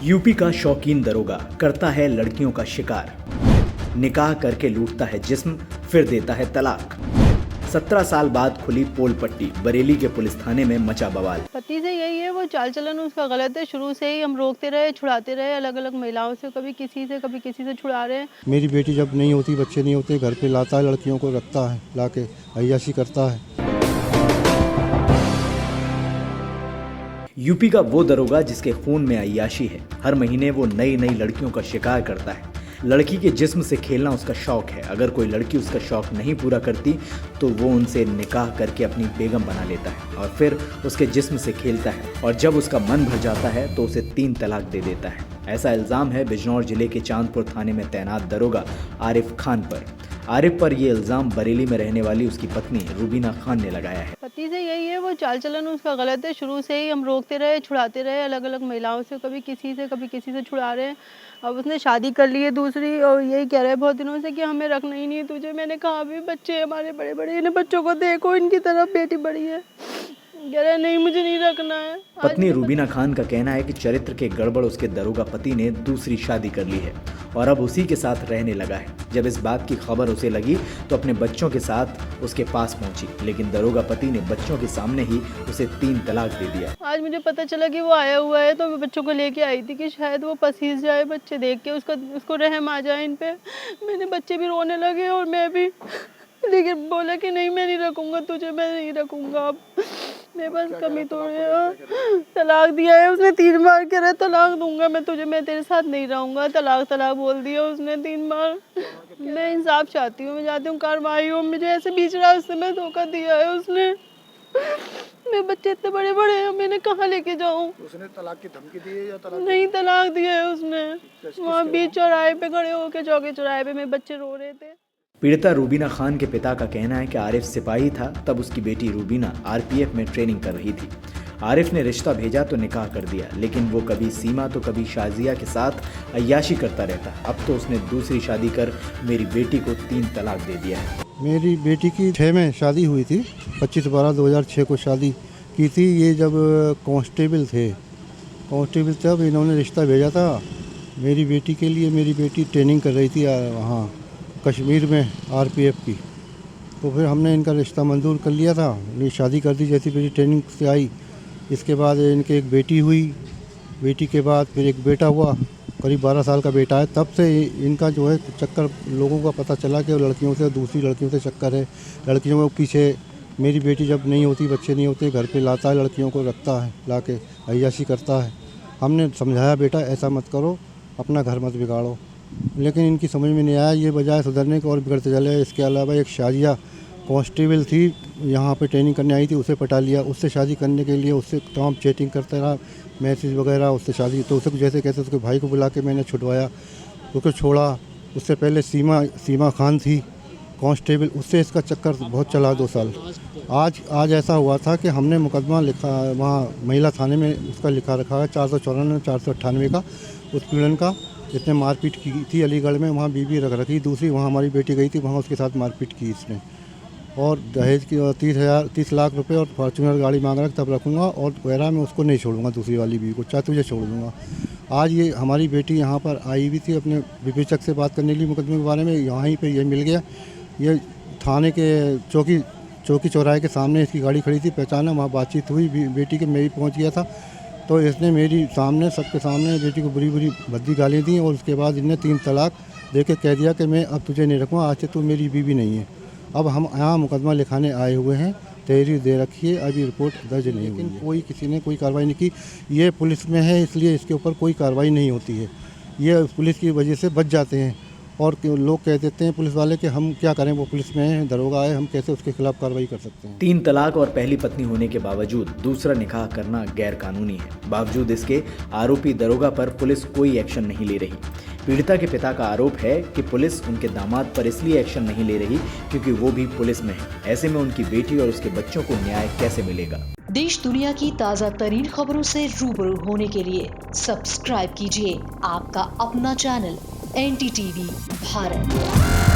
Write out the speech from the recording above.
UP का शौकीन दरोगा करता है लड़कियों का शिकार, निकाह करके लूटता है जिस्म, फिर देता है तलाक। 17 साल बाद खुली पोल पट्टी, बरेली के पुलिस थाने में मचा बवाल। पति से यही है, वो चाल चलन उसका गलत है। शुरू से ही हम रोकते रहे, छुड़ाते रहे अलग अलग महिलाओं से, कभी किसी से छुड़ा रहे हैं। मेरी बेटी जब नहीं होती, बच्चे नहीं होते, घर पे लाता है, लड़कियों को रखता है, लाके अय्याशी करता है। यूपी का वो दरोगा जिसके खून में अय्याशी है। हर महीने वो नई नई लड़कियों का शिकार करता है। लड़की के जिस्म से खेलना उसका शौक है। अगर कोई लड़की उसका शौक नहीं पूरा करती तो वो उनसे निकाह करके अपनी बेगम बना लेता है और फिर उसके जिस्म से खेलता है, और जब उसका मन भर जाता है तो उसे 3 तलाक दे देता है। ऐसा इल्जाम है बिजनौर जिले के चांदपुर थाने में तैनात दरोगा आरिफ खान पर। आरिफ पर ये इल्जाम बरेली में रहने वाली उसकी पत्नी रूबीना खान ने लगाया है। पति से यही है, वो चाल चलन उसका गलत है। शुरू से ही हम रोकते रहे, छुड़ाते रहे अलग अलग महिलाओं से, कभी किसी से छुड़ा रहे हैं। अब उसने शादी कर ली है दूसरी, और यही कह रहे हैं बहुत दिनों से कि हमें रखना ही नहीं है तुझे। मैंने कहा भी बच्चे हमारे बड़े बड़े, इन बच्चों को देखो, इनकी तरफ बेटी बड़ी है। कह रहे नहीं, मुझे नहीं रखना है। पत्नी रूबीना खान का कहना है कि चरित्र के गड़बड़ उसके दरोगा पति ने दूसरी शादी कर ली है और अब उसी के साथ रहने लगा है। जब इस बात की खबर उसे लगी तो अपने बच्चों के साथ उसके पास पहुंची, लेकिन दरोगा पति ने बच्चों के सामने ही उसे 3 तलाक दे दिया। आज मुझे पता चला कि वो आया हुआ है, तो मैं बच्चों को लेके आई थी कि शायद वो पसीज जाए, बच्चे देख के उसको रहम आ जाए इन पे। मैंने बच्चे भी रोने लगे और मैं भी, लेकिन बोला कि नहीं, मैं नहीं रखूंगा तुझे, मैं नहीं रखूंगा। अब मेरे पास कमी तो है। तलाक दिया है उसने 3 बार, कह रहा तलाक दूंगा मैं तुझे, मैं तेरे साथ नहीं रहूंगा। तलाक बोल दिया उसने 3 बार। मैं इंसाफ चाहती हूँ, मैं चाहती हूँ कार्रवाई हो। मुझे ऐसे बीच रास्ते में धोखा दिया है उसने। मेरे बच्चे इतने बड़े बड़े हैं, मैंने कहाँ लेके जाऊँ। उसने तलाक की धमकी दी है या तलाक? नहीं, तलाक दिया है उसने। वहाँ बीच चौराहे पे खड़े होके, चौके चौराहे पे मेरे बच्चे रो रहे थे। पीड़िता रूबीना खान के पिता का कहना है कि आरिफ सिपाही था, तब उसकी बेटी रूबीना आरपीएफ में ट्रेनिंग कर रही थी। आरिफ ने रिश्ता भेजा तो निकाह कर दिया, लेकिन वो कभी सीमा तो कभी शाजिया के साथ अय्याशी करता रहता। अब तो उसने दूसरी शादी कर मेरी बेटी को 3 तलाक दे दिया है। मेरी बेटी की 6 में शादी हुई थी, 25/12/2006 को शादी की थी। ये जब कांस्टेबल थे तब इन्होंने रिश्ता भेजा था मेरी बेटी के लिए। मेरी बेटी ट्रेनिंग कर रही थी वहाँ कश्मीर में आरपीएफ की, तो फिर हमने इनका रिश्ता मंजूर कर लिया था। ये शादी कर दी जैसी मेरी ट्रेनिंग से आई। इसके बाद इनके एक बेटी हुई, बेटी के बाद फिर एक बेटा हुआ, करीब 12 साल का बेटा है। तब से इनका जो है चक्कर, लोगों का पता चला कि लड़कियों से, दूसरी लड़कियों से चक्कर है। लड़कियों के पीछे, मेरी बेटी जब नहीं होती, बच्चे नहीं होते, घर पे लाता है, लड़कियों को रखता है, लाके अय्याशी करता है। हमने समझाया बेटा ऐसा मत करो, अपना घर मत बिगाड़ो, लेकिन इनकी समझ में नहीं आया। ये बजाय सुधरने को और बिगड़ते चले। इसके अलावा एक शाजिया कांस्टेबल थी, यहाँ पे ट्रेनिंग करने आई थी, उसे पटा लिया। उससे शादी करने के लिए उससे तमाम चैटिंग करता रहा, मैसेज वगैरह, उससे शादी। तो उसे जैसे कैसे उसके भाई को बुला के मैंने छुड़वाया, उसको छोड़ा। उससे पहले सीमा खान थी कांस्टेबल, उससे इसका चक्कर बहुत चला 2 साल। आज ऐसा हुआ था कि हमने मुकदमा लिखा, वहाँ महिला थाने में उसका लिखा रखा है 494 498 का, उत्पीड़न का। इसने मारपीट की थी अलीगढ़ में, वहाँ बीबी रख रखी। दूसरी वहाँ हमारी बेटी गई थी, वहाँ उसके साथ मारपीट की इसने। और दहेज की 30 लाख रुपए और फॉर्चूनर गाड़ी मांग रहा, तब रखूँगा और वगैरह मैं उसको नहीं छोड़ूंगा, दूसरी वाली बीवी को, चाहे तुझे छोड़ दूँगा। आज ये हमारी बेटी यहाँ पर आई हुई थी अपने विवेचक से बात करने के लिए मुकदमे के बारे में। यहाँ पे ये मिल गया। ये थाने के चौकी चौराहे के सामने इसकी गाड़ी खड़ी थी, पहचाना, वहाँ बातचीत हुई बेटी के। मैं भी पहुँच गया था, तो इसने मेरी सामने, सबके सामने बेटी को बुरी भद्दी गाली दी और उसके बाद इन्हें 3 तलाक दे के कह दिया कि मैं अब तुझे नहीं रखूँगा, आज से तू मेरी बीवी नहीं है। अब हम यहाँ मुकदमा लिखाने आए हुए हैं, तहरीर दे रखी है, अभी रिपोर्ट दर्ज नहीं हुई, लेकिन किसी ने कोई कार्रवाई नहीं की। ये पुलिस में है, इसलिए इसके ऊपर कोई कार्रवाई नहीं होती है। ये पुलिस की वजह से बच जाते हैं और लोग कह देते हैं पुलिस वाले कि हम क्या करें, वो पुलिस में है, दरोगा है, हम कैसे उसके खिलाफ कार्रवाई कर सकते हैं। 3 तलाक और पहली पत्नी होने के बावजूद दूसरा निकाह करना गैर कानूनी है। बावजूद इसके आरोपी दरोगा पर पुलिस कोई एक्शन नहीं ले रही। पीड़िता के पिता का आरोप है कि पुलिस उनके दामाद पर इसलिए एक्शन नहीं ले रही क्योंकि वो भी पुलिस में है। ऐसे में उनकी बेटी और उसके बच्चों को न्याय कैसे मिलेगा? देश दुनिया की ताज़ा तरीन खबरों से रूबरू होने के लिए सब्सक्राइब कीजिए आपका अपना चैनल NDTV भारत।